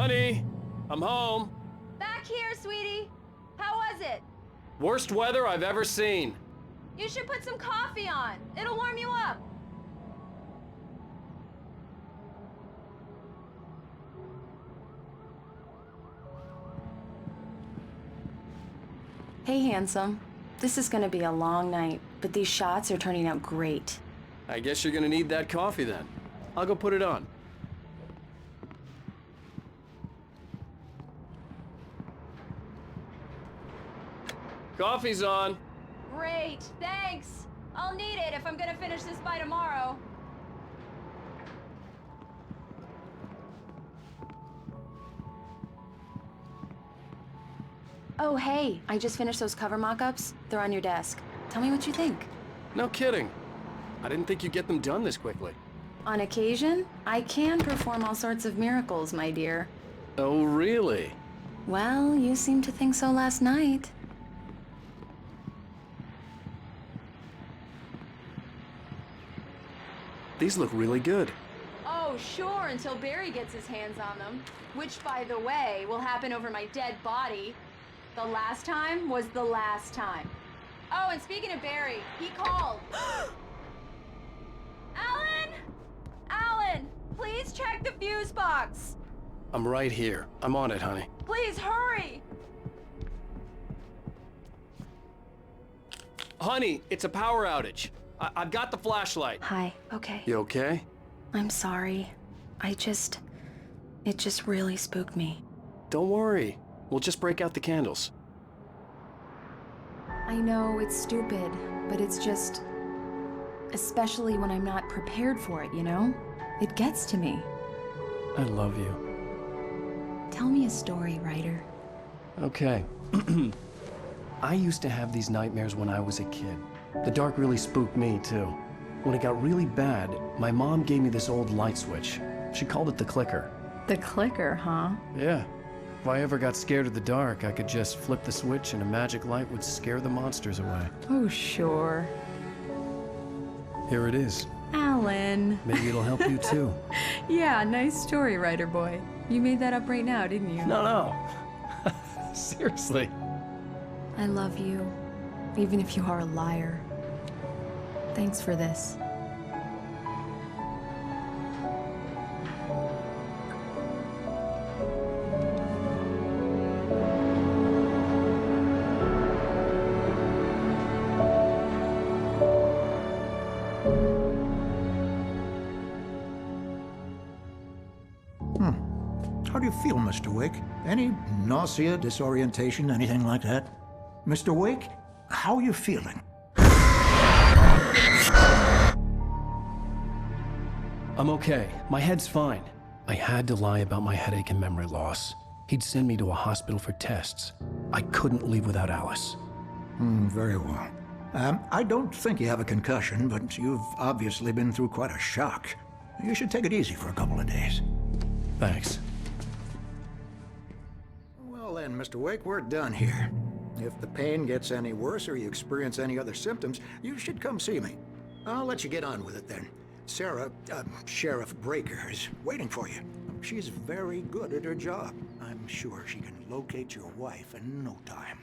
Honey, I'm home. Back here, sweetie. How was it? Worst weather I've ever seen. You should put some coffee on. It'll warm you up. Hey, handsome. This is gonna be a long night, but these shots are turning out great. I guess you're gonna need that coffee then. I'll go put it on. Coffee's on. Great, thanks. I'll need it if I'm gonna finish this by tomorrow. Oh, hey, I just finished those cover mock-ups. They're on your desk. Tell me what you think. No kidding. I didn't think you'd get them done this quickly. On occasion, I can perform all sorts of miracles, my dear. Oh, really? Well, you seemed to think so last night. These look really good. Oh, sure, until Barry gets his hands on them. Which, by the way, will happen over my dead body. The last time was the last time. Oh, and speaking of Barry, he called. Alan! Alan, please check the fuse box. I'm right here. I'm on it, honey. Please hurry! Honey, it's a power outage. I've got the flashlight. Hi, okay. You okay? I'm sorry. It just really spooked me. Don't worry. We'll just break out the candles. I know it's stupid, but it's just... especially when I'm not prepared for it, you know? It gets to me. I love you. Tell me a story, writer. Okay. I used to have these nightmares when I was a kid. The dark really spooked me, too. When it got really bad, my mom gave me this old light switch. She called it the clicker. The clicker, huh? Yeah. If I ever got scared of the dark, I could just flip the switch and a magic light would scare the monsters away. Oh, sure. Here it is. Alan. Maybe it'll help you, too. Yeah, nice story, writer boy. You made that up right now, didn't you? No. Seriously. I love you, even if you are a liar. Thanks for this. How do you feel, Mr. Wake? Any nausea, disorientation, anything like that? Mr. Wake, how are you feeling? I'm okay. My head's fine. I had to lie about my headache and memory loss. He'd send me to a hospital for tests. I couldn't leave without Alice. Very well. I don't think you have a concussion, but you've obviously been through quite a shock. You should take it easy for a couple of days. Thanks. Well then, Mr. Wake, we're done here. If the pain gets any worse or you experience any other symptoms, you should come see me. I'll let you get on with it then. Sarah, Sheriff Breaker, is waiting for you. She's very good at her job. I'm sure she can locate your wife in no time.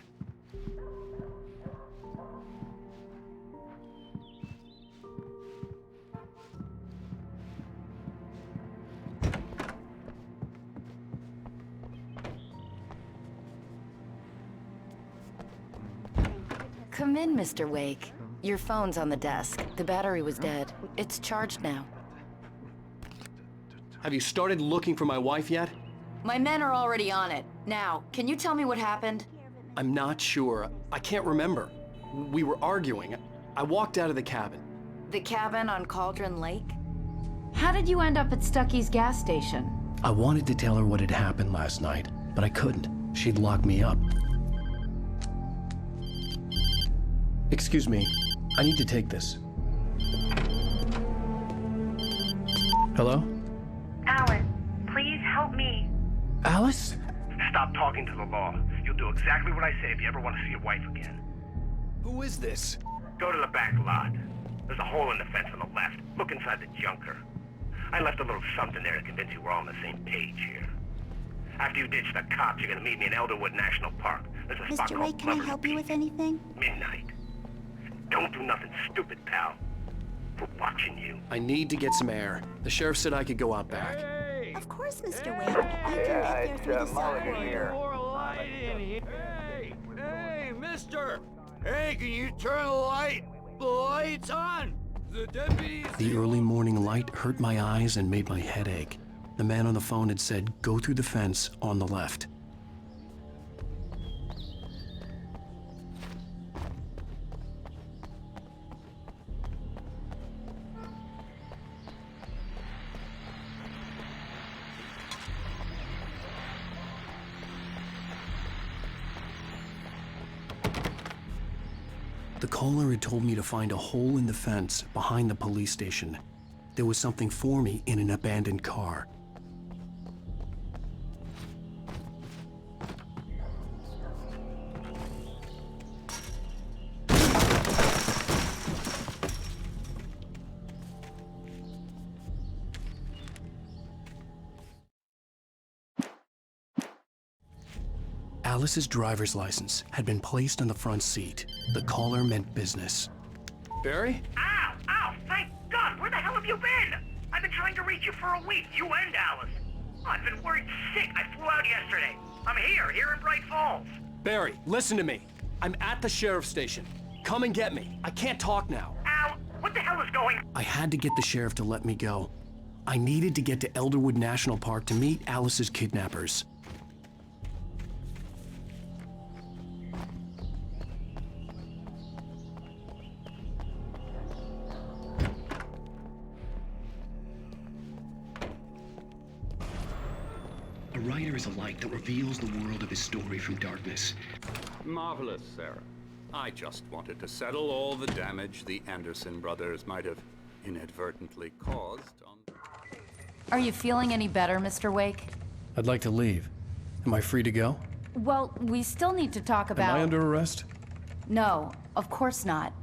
Come in, Mr. Wake. Your phone's on the desk. The battery was dead. It's charged now. Have you started looking for my wife yet? My men are already on it. Now, can you tell me what happened? I'm not sure. I can't remember. We were arguing. I walked out of the cabin. The cabin on Cauldron Lake? How did you end up at Stucky's gas station? I wanted to tell her what had happened last night, but I couldn't. She'd lock me up. Excuse me. I need to take this. Hello? Alan, please help me. Alice? Stop talking to the law. You'll do exactly what I say if you ever want to see your wife again. Who is this? Go to the back lot. There's a hole in the fence on the left. Look inside the junker. I left a little something there to convince you we're all on the same page here. After you ditch the cops, you're gonna meet me in Elderwood National Park. There's a spot Mr. called Wake, can I Motherboard. help you with anything? Midnight. Don't do nothing stupid, pal. We're watching you. I need to get some air. The sheriff said I could go out back. Of course, Mr. Wake. You can get there through the side corridor. Hey, mister! Hey, can you turn the lights on? The deputies... The early morning light hurt my eyes and made my head ache. The man on the phone had said, go through the fence on the left. The caller had told me to find a hole in the fence behind the police station. There was something for me in an abandoned car. Alice's driver's license had been placed on the front seat. The caller meant business. Barry? Ow! Ow! Thank God! Where the hell have you been? I've been trying to reach you for a week, you and Alice. I've been worried sick. I flew out yesterday. I'm here in Bright Falls. Barry, listen to me. I'm at the sheriff's station. Come and get me. I can't talk now. Al, what the hell is going on? I had to get the sheriff to let me go. I needed to get to Elderwood National Park to meet Alice's kidnappers. A writer is a light that reveals the world of his story from darkness. Marvelous, Sarah. I just wanted to settle all the damage the Anderson brothers might have inadvertently caused on... Are you feeling any better, Mr. Wake? I'd like to leave. Am I free to go? Well, we still need to talk about... Am I under arrest? No, of course not.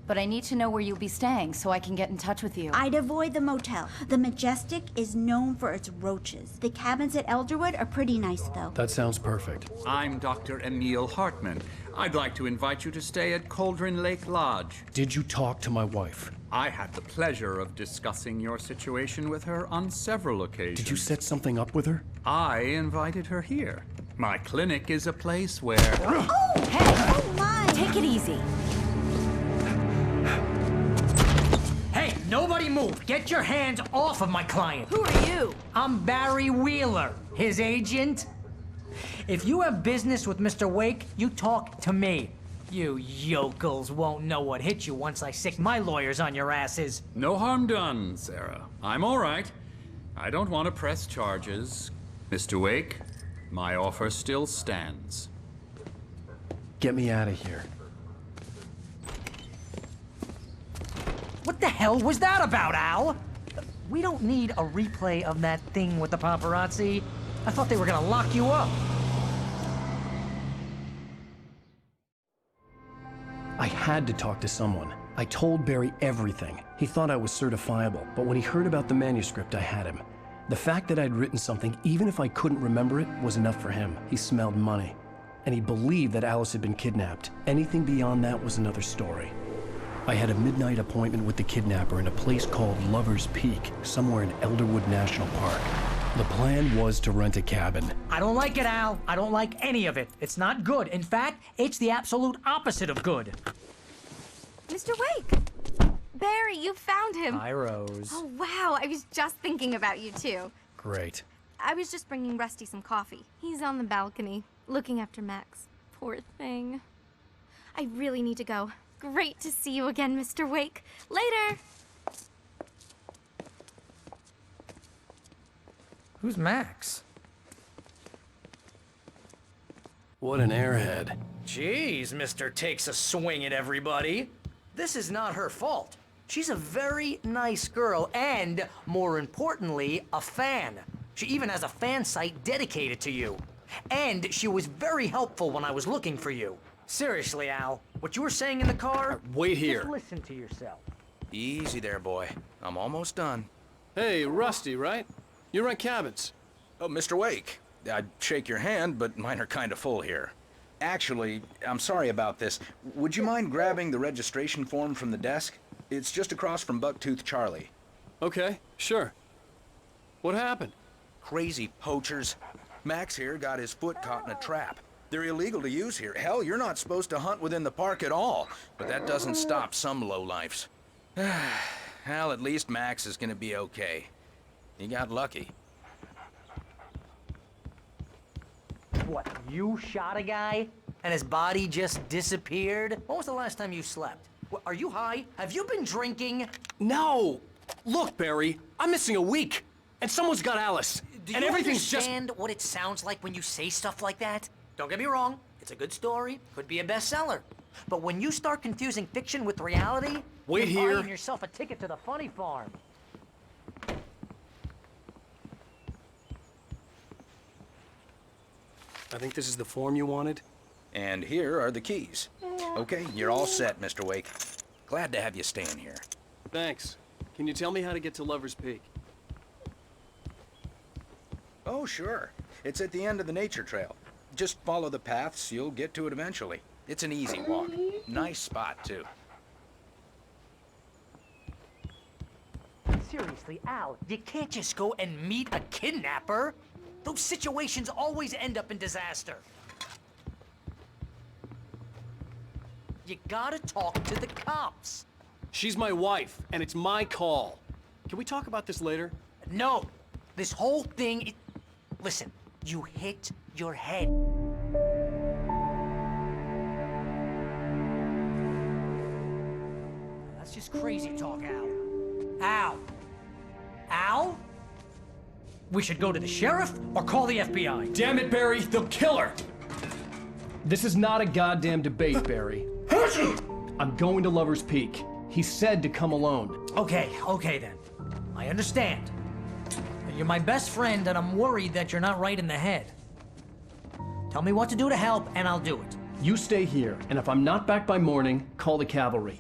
But I need to know where you'll be staying so I can get in touch with you. I'd avoid the motel. The Majestic is known for its roaches. The cabins at Elderwood are pretty nice, though. That sounds perfect. I'm Dr. Emil Hartman. I'd like to invite you to stay at Cauldron Lake Lodge. Did you talk to my wife? I had the pleasure of discussing your situation with her on several occasions. Did you set something up with her? I invited her here. My clinic is a place where... Oh! Hey! Oh, my! Take it easy. Hey, nobody move! Get your hands off of my client! Who are you? I'm Barry Wheeler, his agent. If you have business with Mr. Wake, you talk to me. You yokels won't know what hit you once I sick my lawyers on your asses. No harm done, Sarah. I'm all right. I don't want to press charges. Mr. Wake, my offer still stands. Get me out of here. What the hell was that about, Al? We don't need a replay of that thing with the paparazzi. I thought they were gonna lock you up. I had to talk to someone. I told Barry everything. He thought I was certifiable, but when he heard about the manuscript, I had him. The fact that I'd written something, even if I couldn't remember it, was enough for him. He smelled money. And he believed that Alice had been kidnapped. Anything beyond that was another story. I had a midnight appointment with the kidnapper in a place called Lover's Peak, somewhere in Elderwood National Park. The plan was to rent a cabin. I don't like it, Al. I don't like any of it. It's not good. In fact, it's the absolute opposite of good. Mr. Wake! Barry, you found him. Hi, Rose. Oh, wow. I was just thinking about you, too. Great. I was just bringing Rusty some coffee. He's on the balcony, looking after Max. Poor thing. I really need to go. Great to see you again, Mr. Wake. Later! Who's Max? What an airhead. Jeez, Mr. Takes a swing at everybody. This is not her fault. She's a very nice girl and, more importantly, a fan. She even has a fan site dedicated to you. And she was very helpful when I was looking for you. Seriously, Al, what you were saying in the car... Wait here. Just listen to yourself. Easy there, boy. I'm almost done. Hey, Rusty, right? You rent cabins. Oh, Mr. Wake. I'd shake your hand, but mine are kind of full here. Actually, I'm sorry about this. Would you mind grabbing the registration form from the desk? It's just across from Bucktooth Charlie. Okay, sure. What happened? Crazy poachers. Max here got his foot caught in a trap. They're illegal to use here. Hell, you're not supposed to hunt within the park at all. But that doesn't stop some lowlifes. Well, at least Max is gonna be okay. He got lucky. What, you shot a guy? And his body just disappeared? When was the last time you slept? Are you high? Have you been drinking? No! Look, Barry, I'm missing a week. And someone's got Alice. Do and you everything's understand what it sounds like when you say stuff like that? Don't get me wrong, it's a good story, could be a bestseller. But when you start confusing fiction with reality, Wait you're here. buying yourself a ticket to the funny farm. I think this is the form you wanted. And here are the keys. Okay, you're all set, Mr. Wake. Glad to have you staying here. Thanks. Can you tell me how to get to Lover's Peak? Oh, sure. It's at the end of the nature trail. Just follow the paths, you'll get to it eventually. It's an easy walk. Nice spot, too. Seriously, Al, you can't just go and meet a kidnapper. Those situations always end up in disaster. You gotta talk to the cops. She's my wife, and it's my call. Can we talk about this later? No. This whole thing, listen, you hit your head. That's just crazy talk, Al. Al? Al? We should go to the sheriff or call the FBI. Damn it, Barry, they'll kill her! This is not a goddamn debate, Barry. I'm going to Lover's Peak. He said to come alone. Okay then. I understand. You're my best friend, and I'm worried that you're not right in the head. Tell me what to do to help, and I'll do it. You stay here, and if I'm not back by morning, call the cavalry.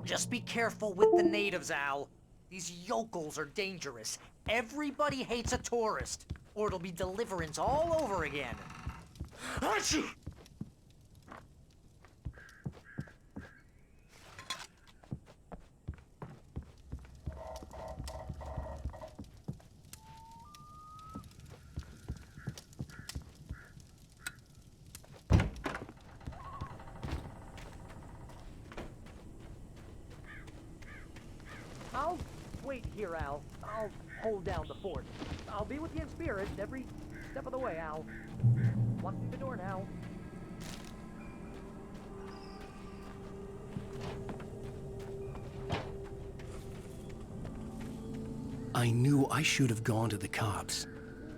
Just be careful with the natives, Al. These yokels are dangerous. Everybody hates a tourist, or it'll be Deliverance all over again. I'll wait here, Al. I'll hold down the fort. I'll be with you in spirit every step of the way, Al. Walk through the door now. I knew I should have gone to the cops.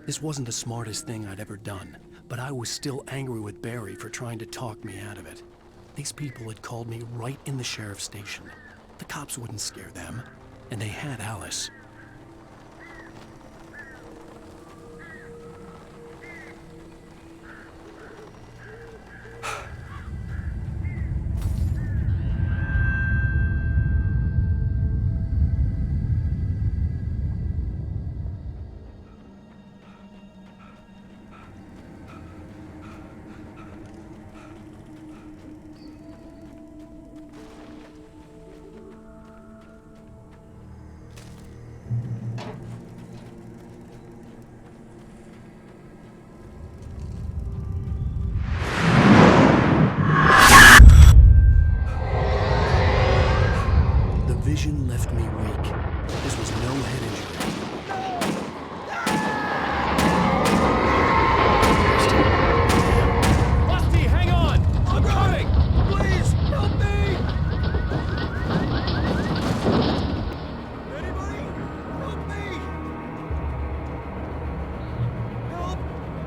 This wasn't the smartest thing I'd ever done, but I was still angry with Barry for trying to talk me out of it. These people had called me right in the sheriff's station. The cops wouldn't scare them, and they had Alice. Vision left me weak. This was no head injury. Rusty, hang on! I'm coming! Please, help me! Anybody? Help me!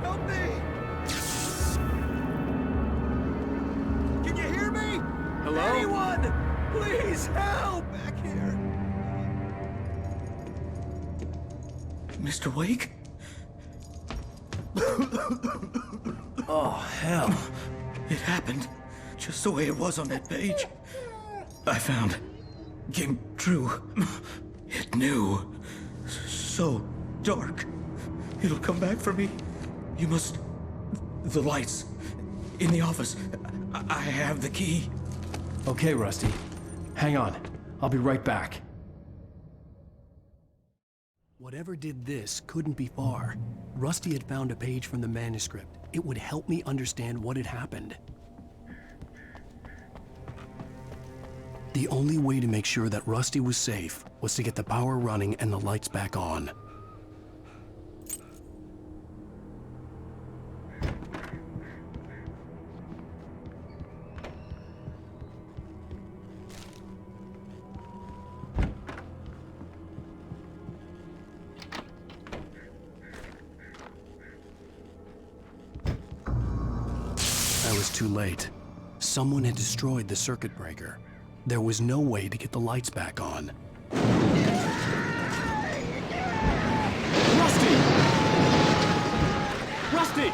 Help me! Can you hear me? Hello? Anyone? Please help! Back here. Mr. Wake? Oh, hell. It happened just the way it was on that page. I found came true. It knew. So dark. It'll come back for me. You must... The lights. In the office. I have the key. Okay, Rusty. Hang on. I'll be right back. Whatever did this couldn't be far. Rusty had found a page from the manuscript. It would help me understand what had happened. The only way to make sure that Rusty was safe was to get the power running and the lights back on. I was too late. Someone had destroyed the circuit breaker. There was no way to get the lights back on. Rusty! Rusty!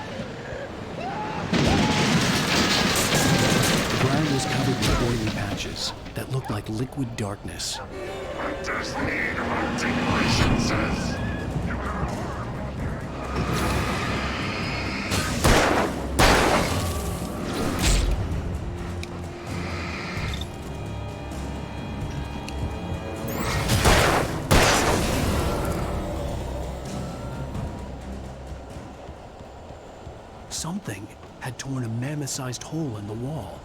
The ground was covered with oily patches that looked like liquid darkness. This need of anti-licenses. Something had torn a mammoth-sized hole in the wall.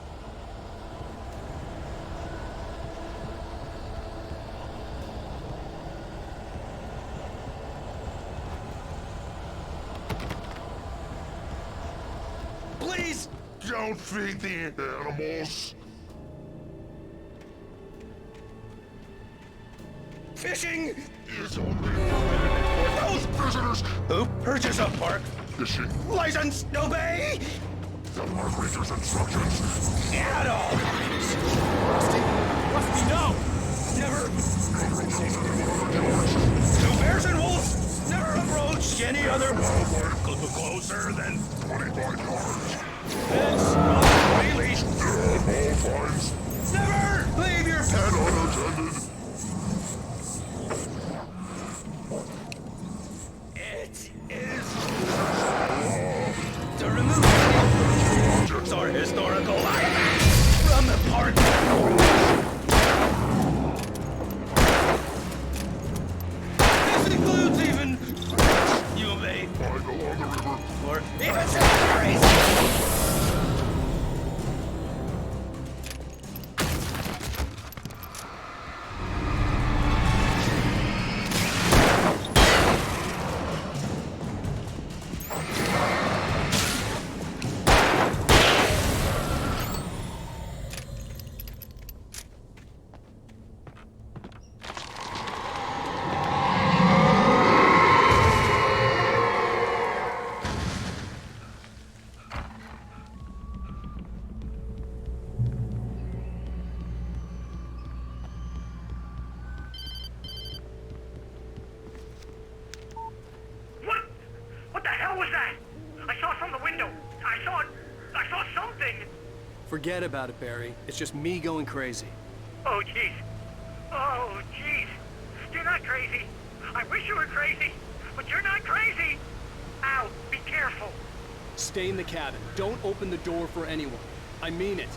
Please don't feed the animals. Fishing is only permitted for those prisoners who purchase a park fishing license. Obey the moderator's instructions at all times. Rusty, no! Never. No bears and wolves. Never approach any other closer than 25 yards. That's not really. All fines. Never leave your pet unattended. It is to remove objects or historical artifacts from the park. This includes even you may find along the river or even cemeteries. What the hell was that? I saw from the window. I saw something. Forget about it, Barry. It's just me going crazy. Oh, jeez. Oh, jeez. You're not crazy. I wish you were crazy, but you're not crazy. Ow, be careful. Stay in the cabin. Don't open the door for anyone. I mean it.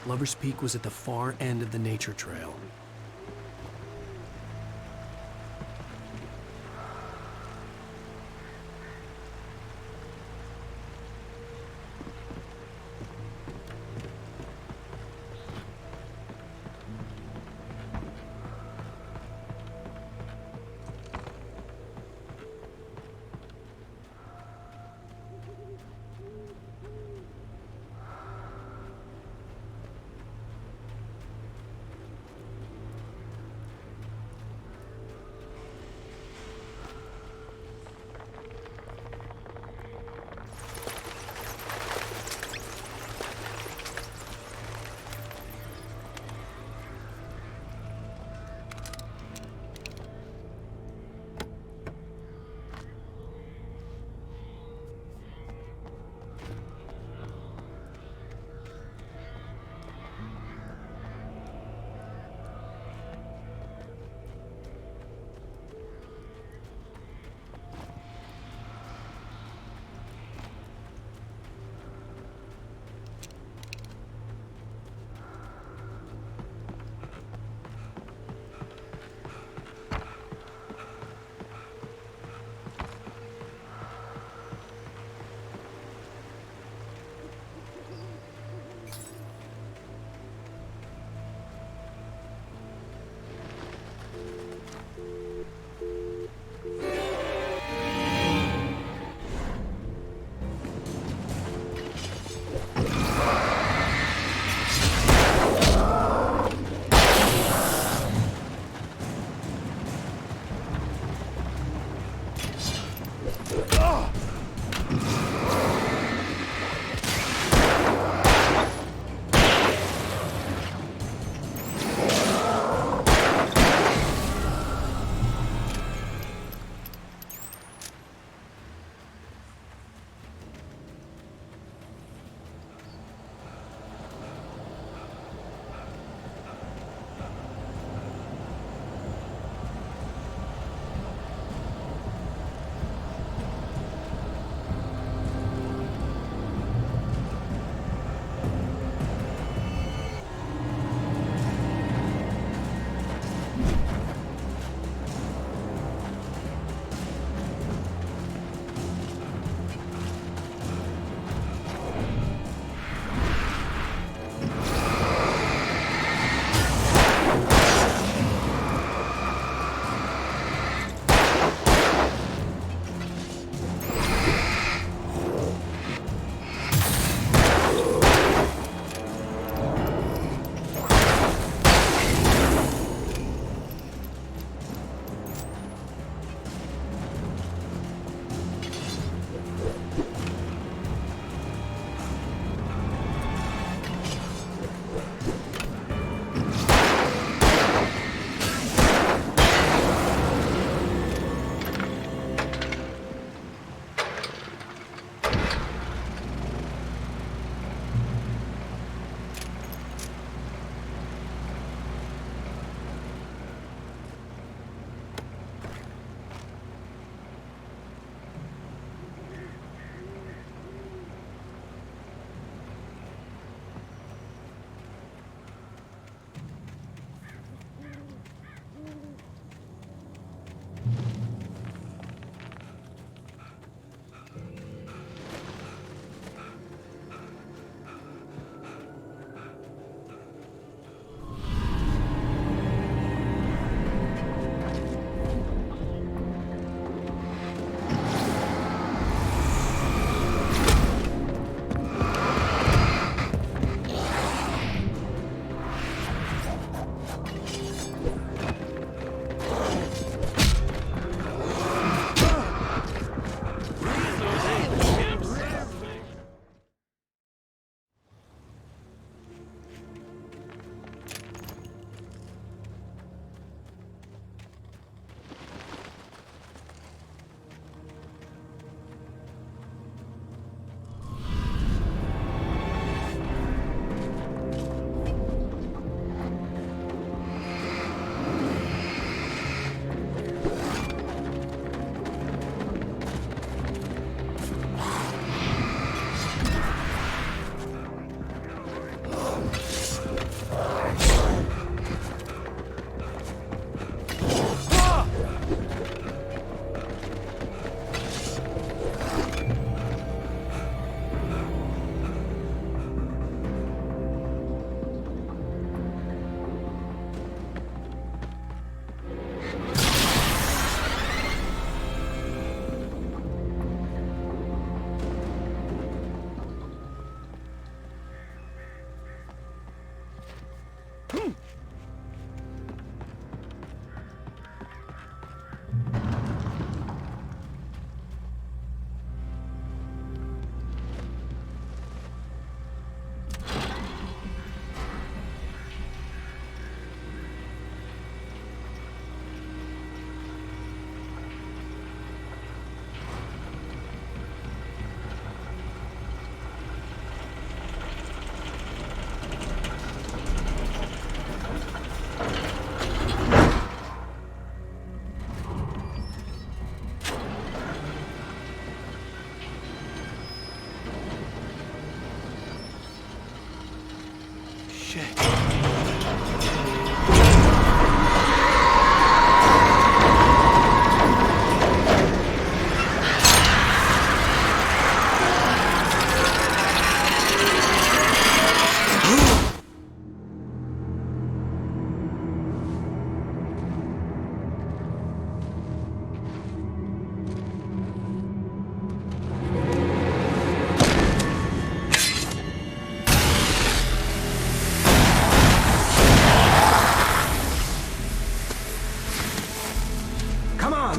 Lover's Peak was at the far end of the nature trail.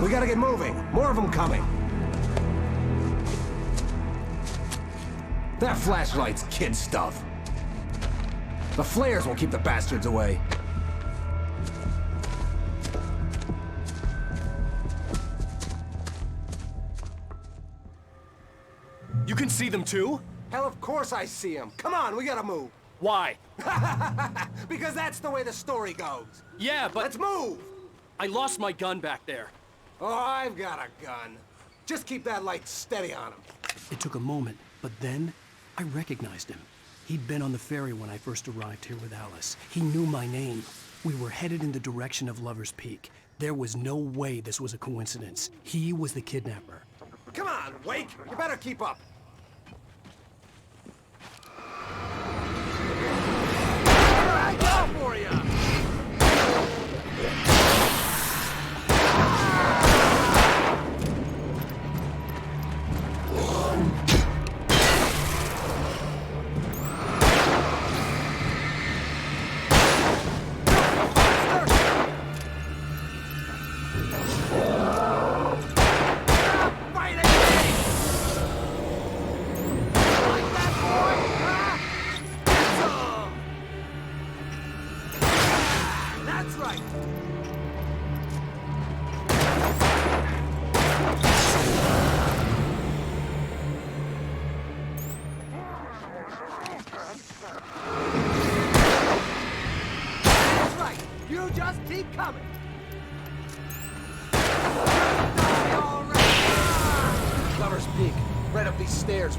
We gotta get moving. More of them coming. That flashlight's kid stuff. The flares will keep the bastards away. You can see them too? Hell, of course I see them. Come on, we gotta move. Why? Because that's the way the story goes. Yeah, but... Let's move! I lost my gun back there. Oh, I've got a gun. Just keep that light steady on him. It took a moment, but then I recognized him. He'd been on the ferry when I first arrived here with Alice. He knew my name. We were headed in the direction of Lover's Peak. There was no way this was a coincidence. He was the kidnapper. Come on, Wake! You better keep up. I go for you!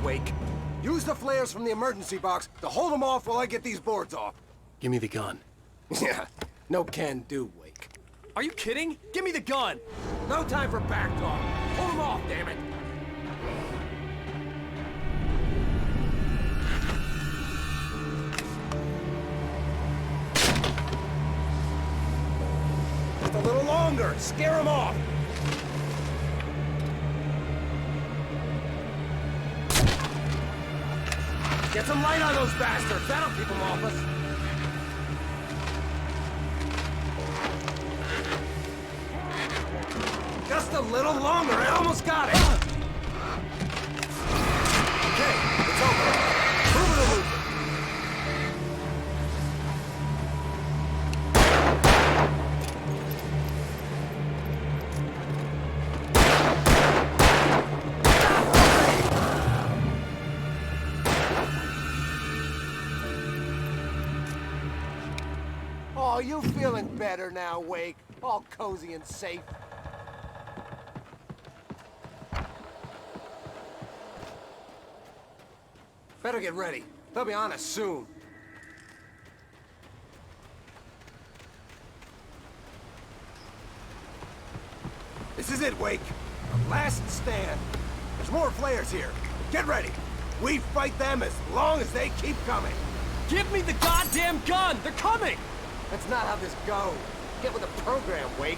Wake. Use the flares from the emergency box to hold them off while I get these boards off. Give me the gun. Yeah, no can do, Wake. Are you kidding? Give me the gun! No time for back talk. Hold them off, damn it! Just a little longer. Scare them off. Get some light on those bastards. That'll keep them off us. Just a little longer. I almost got it. Okay, it's over. Move it or lose it. Oh, you feeling better now, Wake? All cozy and safe. Better get ready. They'll be on us soon. This is it, Wake. Our last stand. There's more flares here. Get ready. We fight them as long as they keep coming. Give me the goddamn gun! They're coming! That's not how this goes. Get with the program, Wake.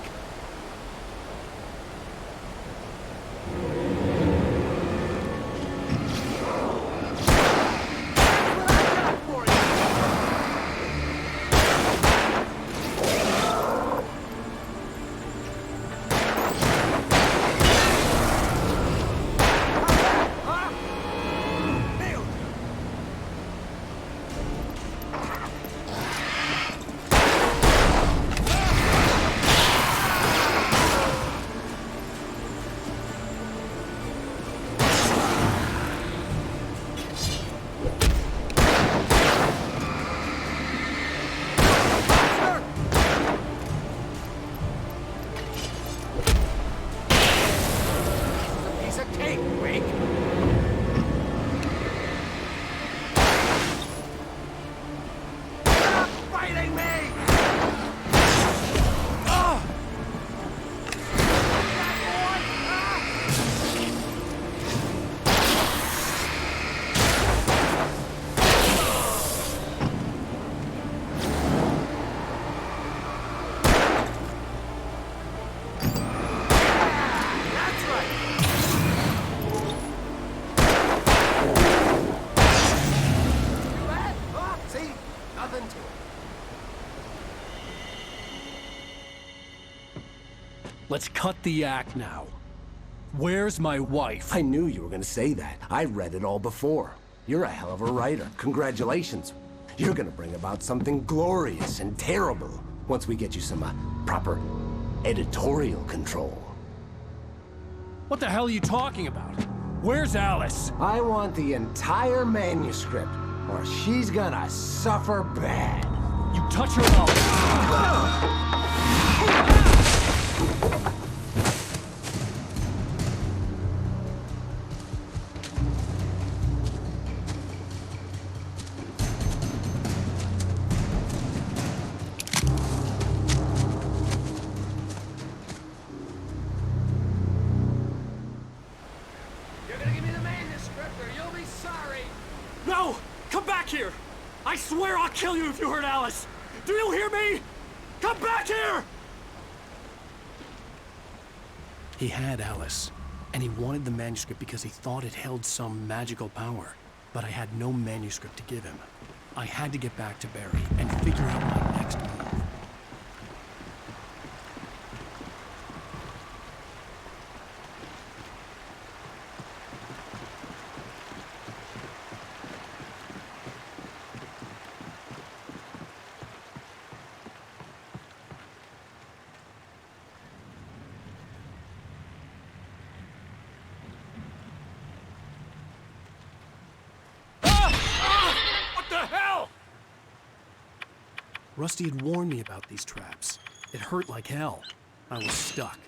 Let's cut the act now. Where's my wife? I knew you were gonna say that. I read it all before. You're a hell of a writer. Congratulations. You're gonna bring about something glorious and terrible once we get you some proper editorial control. What the hell are you talking about? Where's Alice? I want the entire manuscript, or she's gonna suffer bad. You touch her out. You're gonna give me the manuscript or you'll be sorry. No! Come back here! I swear I'll kill you if you hurt Alice! Do you hear me? Come back here! He had Alice, and he wanted the manuscript because he thought it held some magical power. But I had no manuscript to give him. I had to get back to Barry and figure out my next move. Rusty had warned me about these traps. It hurt like hell. I was stuck.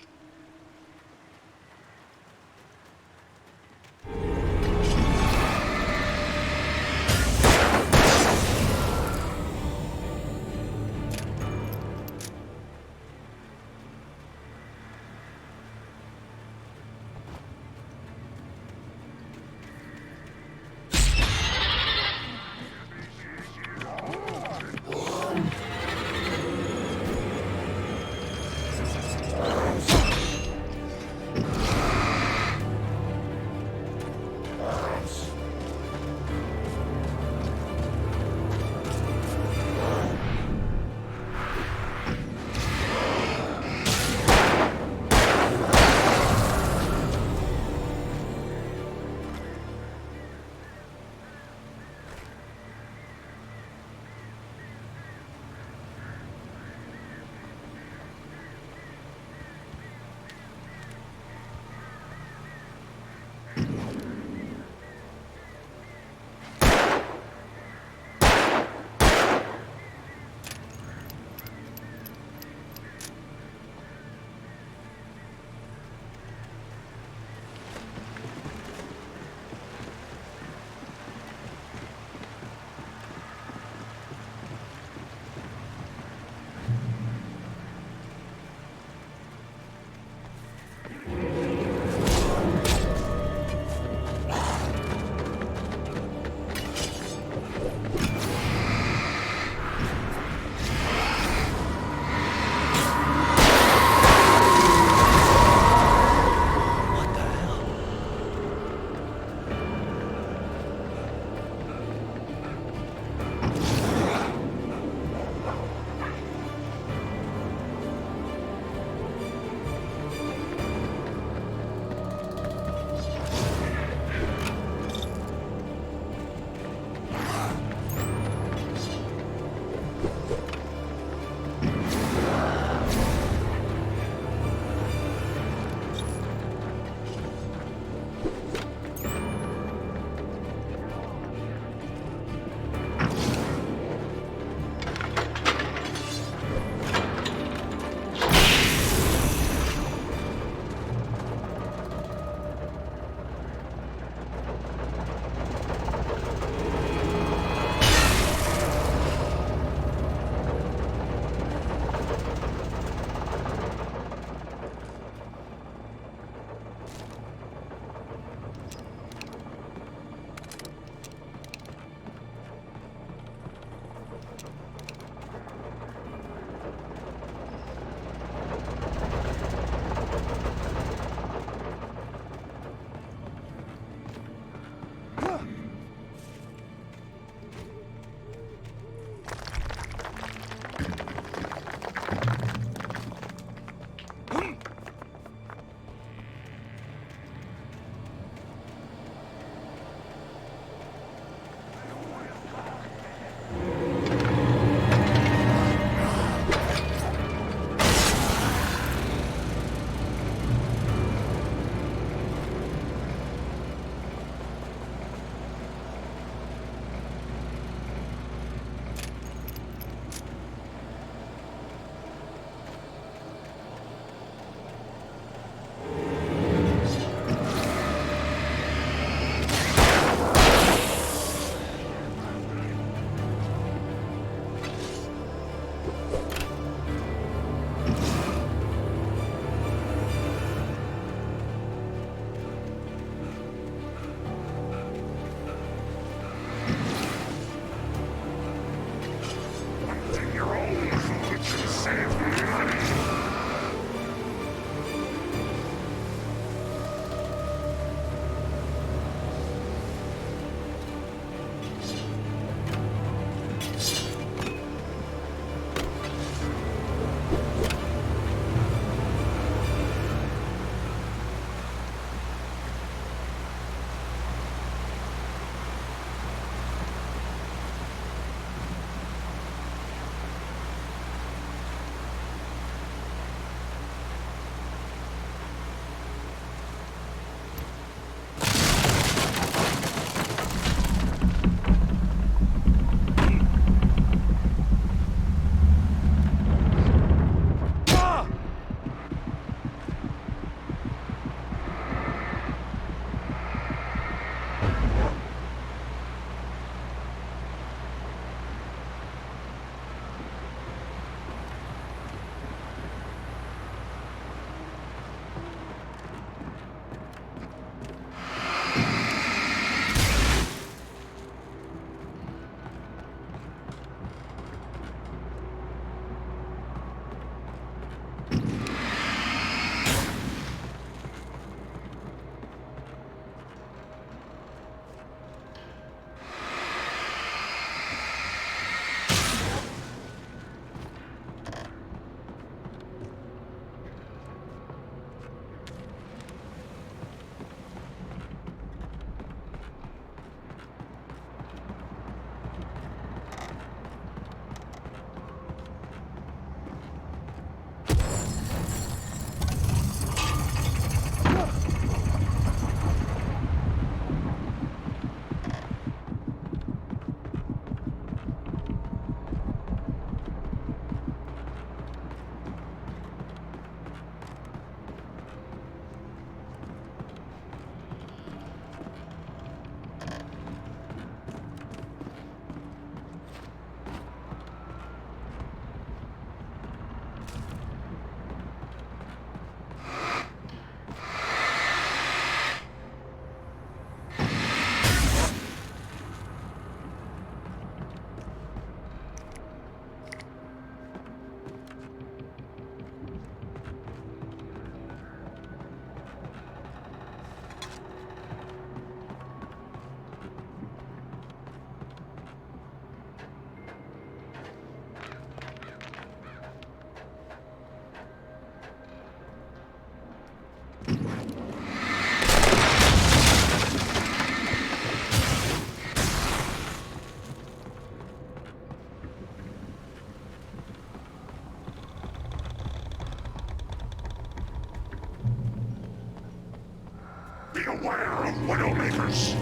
aware of Widowmakers.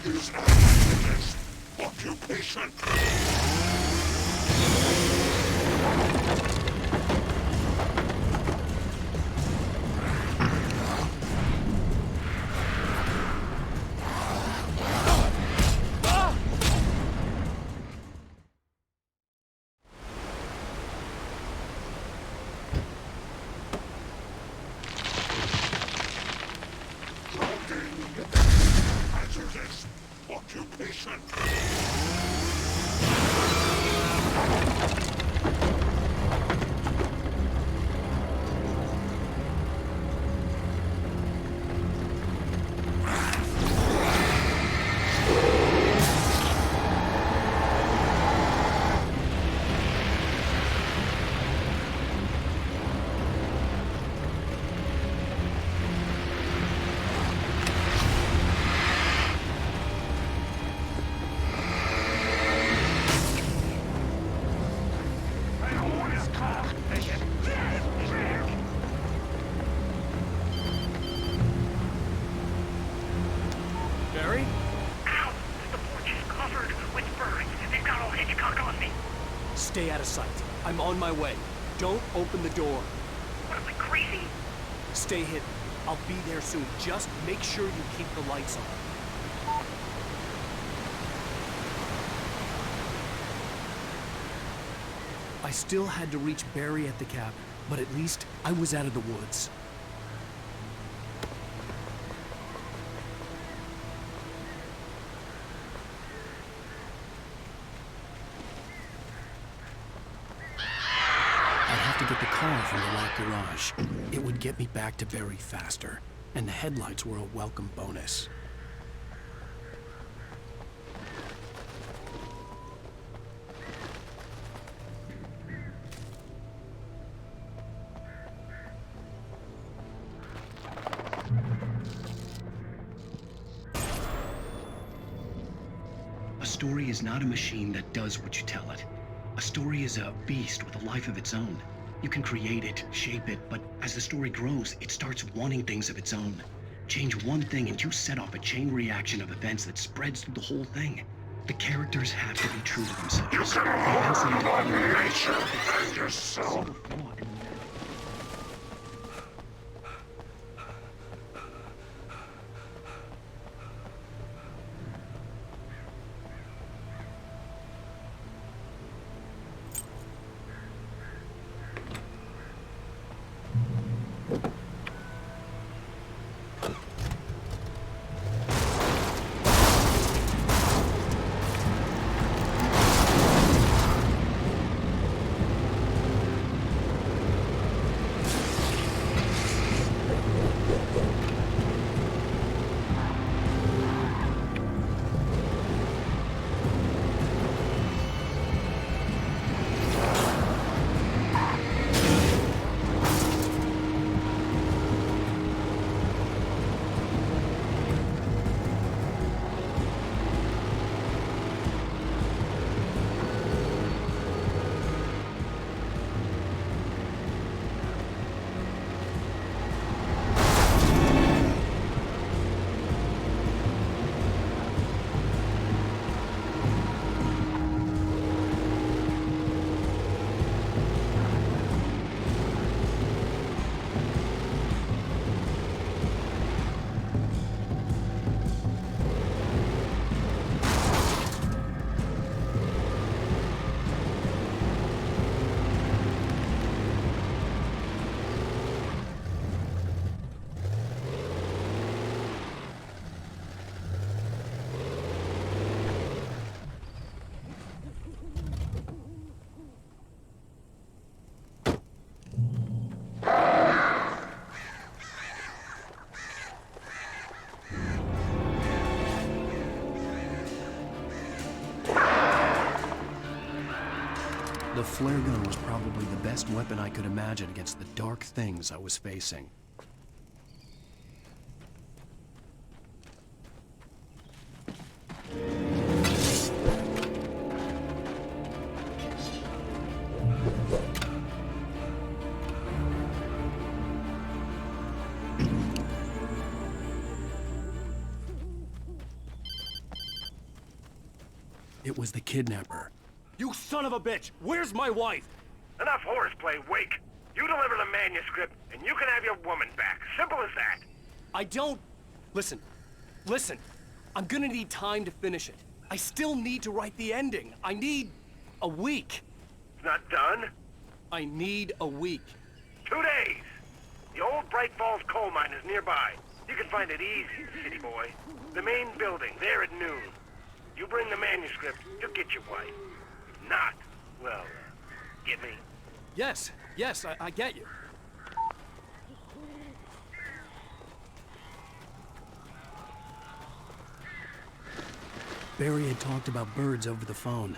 Is activist occupation. Stay out of sight. I'm on my way. Don't open the door. What, am I crazy? Stay hidden. I'll be there soon. Just make sure you keep the lights on. I still had to reach Barry at the cabin, but at least I was out of the woods. To get the car from the locked garage. It would get me back to Barry faster, and the headlights were a welcome bonus. A story is not a machine that does what you tell it. A story is a beast with a life of its own. You can create it, shape it, but as the story grows, it starts wanting things of its own. Change one thing and you set off a chain reaction of events that spreads through the whole thing. The characters have to be true to themselves. You can harm nature and yourself. The flare gun was probably the best weapon I could imagine against the dark things I was facing. It was the kidnapper. You son of a bitch! Where's my wife? Enough horseplay, Wake. You deliver the manuscript, and you can have your woman back. Simple as that. I don't... Listen. I'm gonna need time to finish it. I still need to write the ending. I need a week. It's not done? I need a week. 2 days. The old Bright Falls coal mine is nearby. You can find it easy, city boy. The main building, there at noon. You bring the manuscript, you'll get your wife. If not, well, get me? Yes, I get you. Barry had talked about birds over the phone.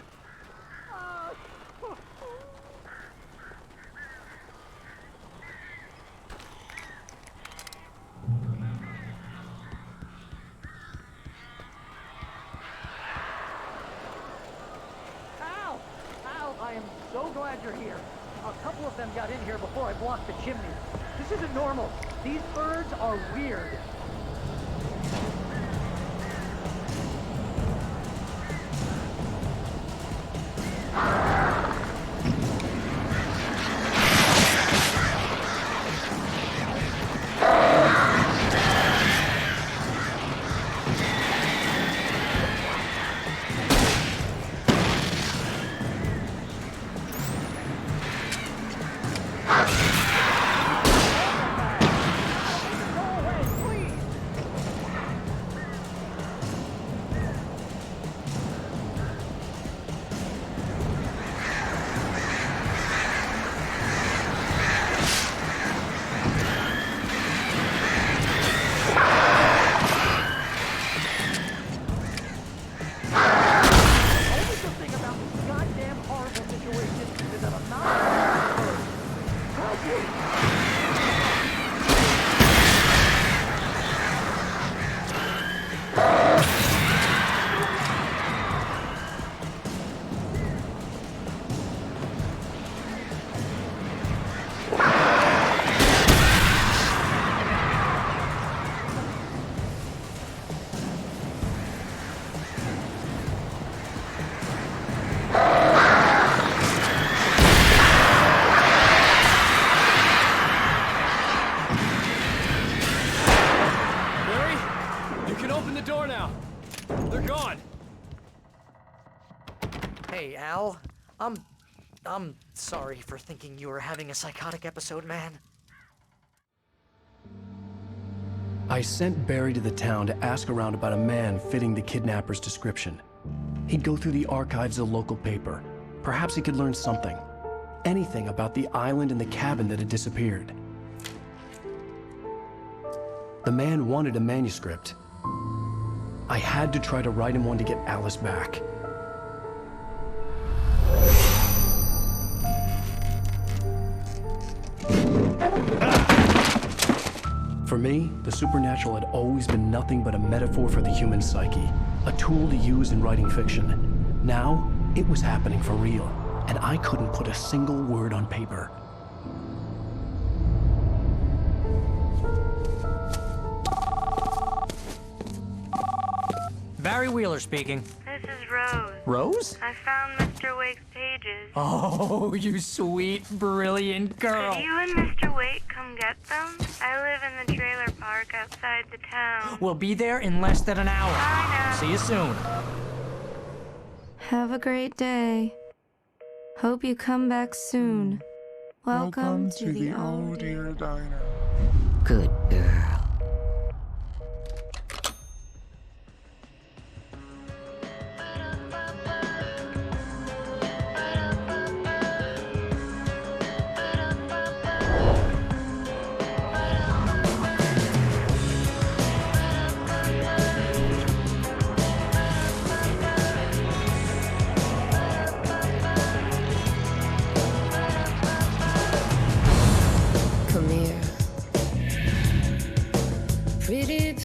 Al, I am so glad you're here. A couple of them got in here before I blocked the chimney. This isn't normal. These birds are weird. door now. They're gone. Hey, Al. I'm sorry for thinking you were having a psychotic episode, man. I sent Barry to the town to ask around about a man fitting the kidnapper's description. He'd go through the archives of the local paper. Perhaps he could learn something. Anything about the island and the cabin that had disappeared. The man wanted a manuscript. I had to try to write him one to get Alice back. For me, the supernatural had always been nothing but a metaphor for the human psyche, a tool to use in writing fiction. Now, it was happening for real, and I couldn't put a single word on paper. Barry Wheeler speaking. This is Rose. Rose? I found Mr. Wake's pages. Oh, you sweet, brilliant girl. Could you and Mr. Wake come get them? I live in the trailer park outside the town. We'll be there in less than an hour. Bye now. See you soon. Have a great day. Hope you come back soon. Welcome to the Oh Dear Diner. Good girl.